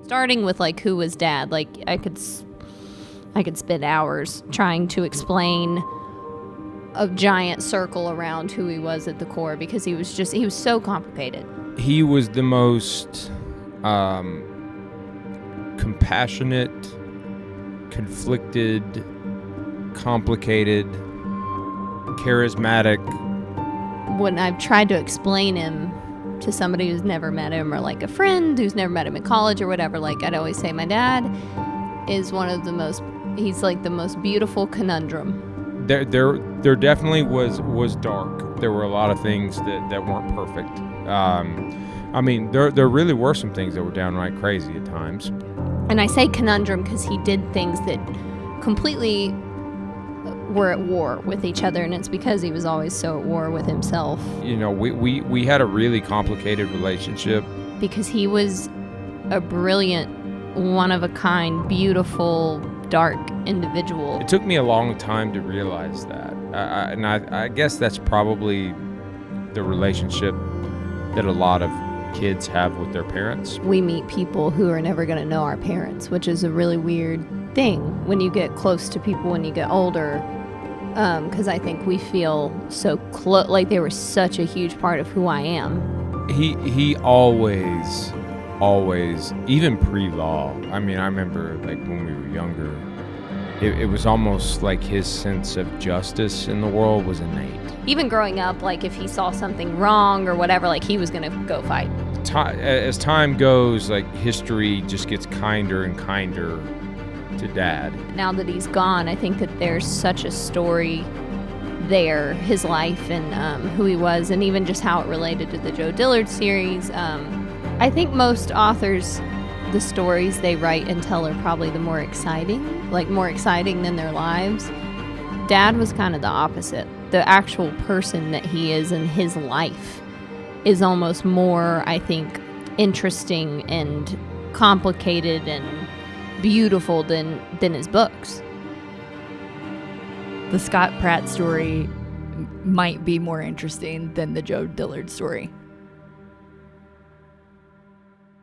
Starting with like who was Dad, like I could spend hours trying to explain a giant circle around who he was at the core, because he was so complicated. He was the most compassionate, conflicted, complicated, charismatic. When I've tried to explain him to somebody who's never met him, or like a friend who's never met him in college or whatever, like I'd always say my dad is he's like the most beautiful conundrum. There definitely was dark. There were a lot of things that weren't perfect. I mean, there really were some things that were downright crazy at times. And I say conundrum because he did things that completely were at war with each other, and it's because he was always so at war with himself. You know, we had a really complicated relationship. Because he was a brilliant, one-of-a-kind, beautiful, dark individual. It took me a long time to realize that. I guess that's probably the relationship that a lot of kids have with their parents. We meet people who are never going to know our parents, which is a really weird thing when you get close to people when you get older, because I think we feel so close, like they were such a huge part of who I am. He always, even pre-law, I mean, I remember like when we were younger, it was almost like his sense of justice in the world was innate. Even growing up, like if he saw something wrong or whatever, like he was going to go fight. As time goes, like history just gets kinder and kinder to Dad. Now that he's gone, I think that there's such a story there, his life and who he was, and even just how it related to the Joe Dillard series. I think most authors, the stories they write and tell are probably the more exciting than their lives. Dad was kind of the opposite. The actual person that he is in his life is almost more, I think, interesting and complicated and beautiful than his books. The Scott Pratt story might be more interesting than the Joe Dillard story.